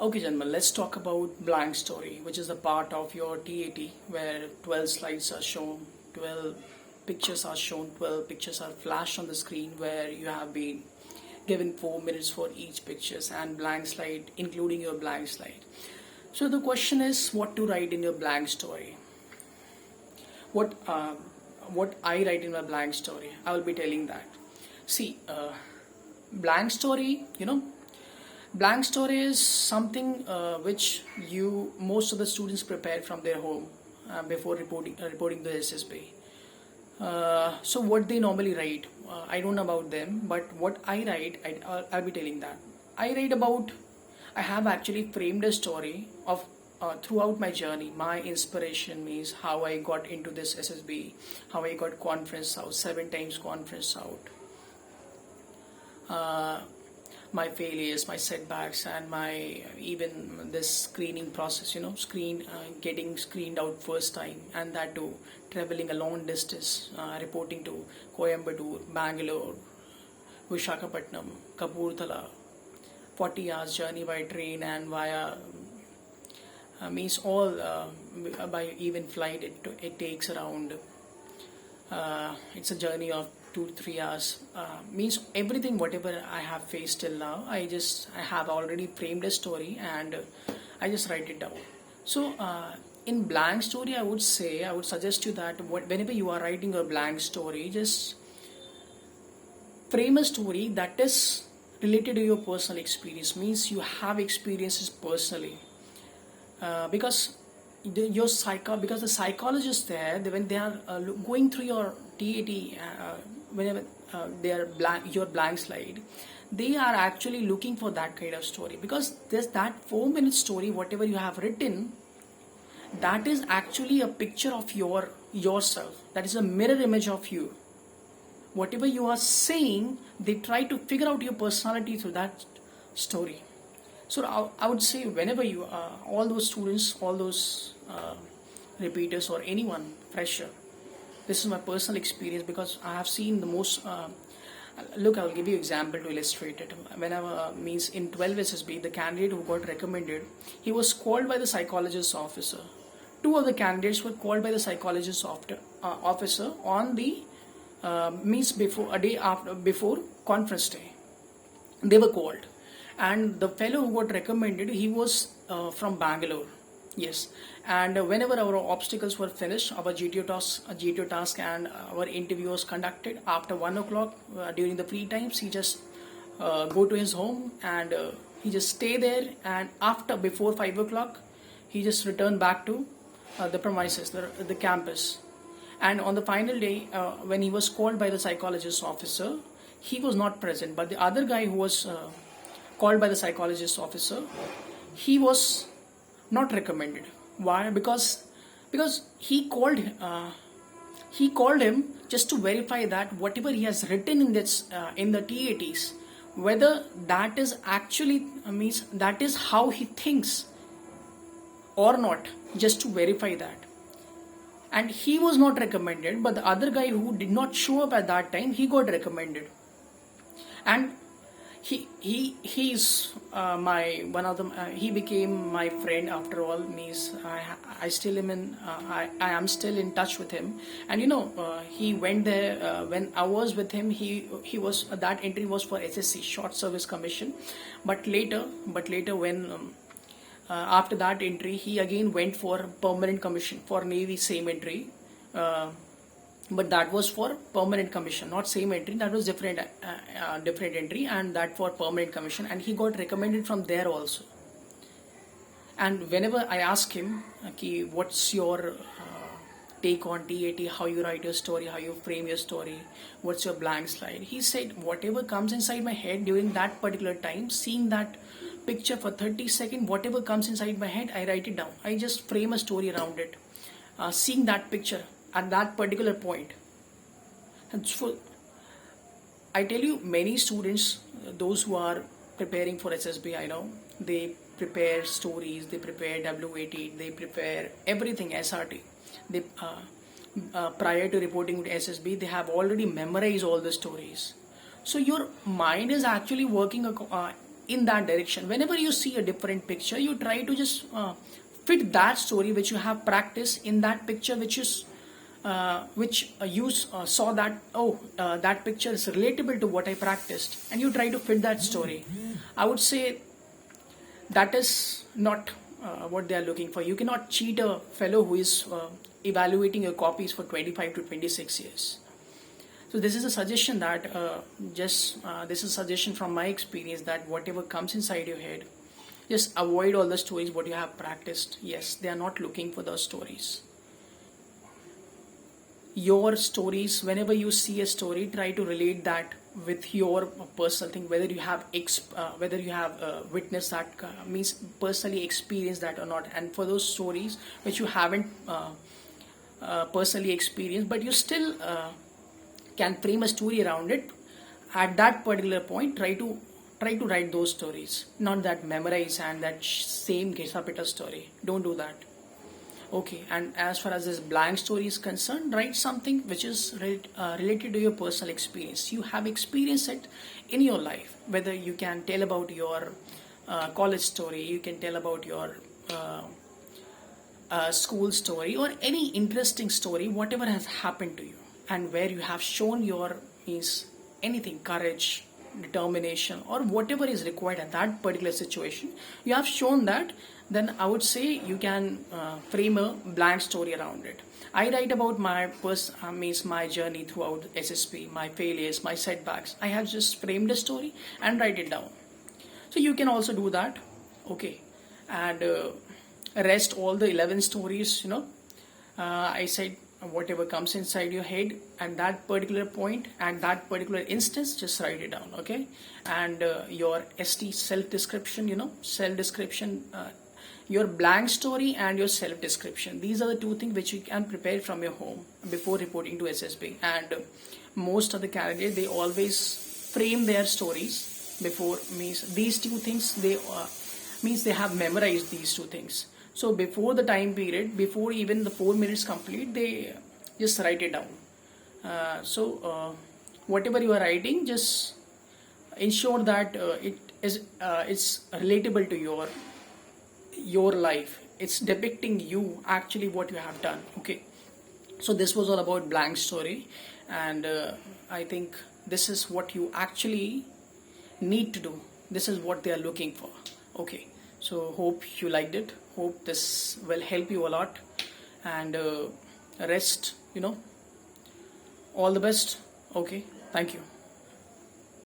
Okay, gentlemen, let's talk about blank story, which is a part of your TAT where 12 slides are shown, 12 pictures are shown, 12 pictures are flashed on the screen where you have been given 4 minutes for each pictures and blank slide, including your blank slide. So the question is what to write in your blank story. What uh, what I write in my blank story, I will be telling that. See, blank story, blank story is something which you most of the students prepare from their home before reporting the SSB. So what they normally write, I don't know about them, but what I write, I'll be telling that. I write about, I have actually framed a story of throughout my journey. My inspiration means how I got into this SSB, how I got conference out, 7 times conference out. Uh, my failures, my setbacks, and my even this screening process. Getting screened out first time, and that too traveling a long distance, reporting to Coimbatore, Bangalore, Visakhapatnam, Kapurthala, 40 hours journey by train and via means all by even flight. It takes around it's a journey of 2 to 3 hours. Means everything whatever I have faced till now, I have already framed a story and I just write it down. So in blank story, I would suggest you that whenever you are writing a blank story, just frame a story that is related to your personal experience. Means you have experiences personally, because because the psychologists there, when they are going through your TAT, whenever they are your blank slide, they are actually looking for that kind of story, because there's that 4 minute story whatever you have written, that is actually a picture of yourself, that is a mirror image of you. Whatever you are saying, they try to figure out your personality through that story. So I would say whenever you all those students, all those repeaters or anyone fresher, this is my personal experience because I have seen the most. Look, I will give you example to illustrate it. Whenever means in 12 SSB, the candidate who got recommended, he was called by the psychologist officer. Two of the candidates were called by the psychologist officer on the means before a day after before conference day. They were called, and the fellow who got recommended, he was from Bangalore. Yes, and whenever our obstacles were finished, our GTO task and our interview was conducted after 1 o'clock during the free times. He just go to his home and he just stay there, and after before 5 o'clock, he just returned back to the premises, the campus. And on the final day, when he was called by the psychologist officer, he was not present. But the other guy who was called by the psychologist officer, he was not recommended. Why? Because he called him just to verify that whatever he has written in this in the TATs, whether that is actually means that is how he thinks or not, just to verify that. And he was not recommended, but the other guy who did not show up at that time, he got recommended. And he's my one of them. He became my friend after all. Means I still am in I am still in touch with him. And he went there when I was with him. He was that entry was for SSC, Short Service Commission, but later when after that entry, he again went for permanent commission for Navy, same entry. But that was for permanent commission, not same entry. That was different entry, and that for permanent commission. And he got recommended from there also. And whenever I ask him, okay, what's your take on TAT, how you write your story, how you frame your story, what's your blank slide, he said whatever comes inside my head during that particular time, seeing that picture for 30 seconds, whatever comes inside my head, I write it down. I just frame a story around it, seeing that picture at that particular point. And so I tell you, many students, those who are preparing for SSB, I know they prepare stories, they prepare W80, they prepare everything SRT. They prior to reporting to SSB, they have already memorized all the stories. So your mind is actually working in that direction. Whenever you see a different picture, you try to just fit that story which you have practiced in that picture, which you saw that, oh, that picture is relatable to what I practiced, and you try to fit that story. I would say that is not what they are looking for. You cannot cheat a fellow who is evaluating your copies for 25 to 26 years. So this is a suggestion that this is a suggestion from my experience, that whatever comes inside your head, just avoid all the stories what you have practiced. Yes, they are not looking for those stories. Your stories, whenever you see a story, try to relate that with your personal thing, whether you have witnessed that, means personally experienced that or not. And for those stories which you haven't personally experienced, but you still can frame a story around it, at that particular point try to write those stories, not that memorize and that same Gesapita story. Don't do that. Okay, and as far as this blank story is concerned, write something which is related to your personal experience. You have experienced it in your life, whether you can tell about your college story, you can tell about your school story, or any interesting story, whatever has happened to you, and where you have shown your, means anything, courage, determination, or whatever is required at that particular situation, you have shown that, then I would say you can frame a blank story around it. I write about my means my journey throughout SSB, my failures, my setbacks. I have just framed a story and write it down. So you can also do that. Okay, and rest all the 11 stories, I said, whatever comes inside your head at that particular point, at that particular instance, just write it down. Okay, and your ST, self description, self description, your blank story and your self description, these are the two things which you can prepare from your home before reporting to SSB. And most of the candidates, they always frame their stories before, means these two things, they means they have memorized these two things. So before the time period, before even the 4 minutes complete, they just write it down. Whatever you are writing, just ensure that it's relatable to your life. It's depicting you actually what you have done. Okay, so this was all about blank story, and I think this is what you actually need to do. This is what they are looking for. Okay, so hope you liked it, hope this will help you a lot, and rest, all the best. Okay, thank you.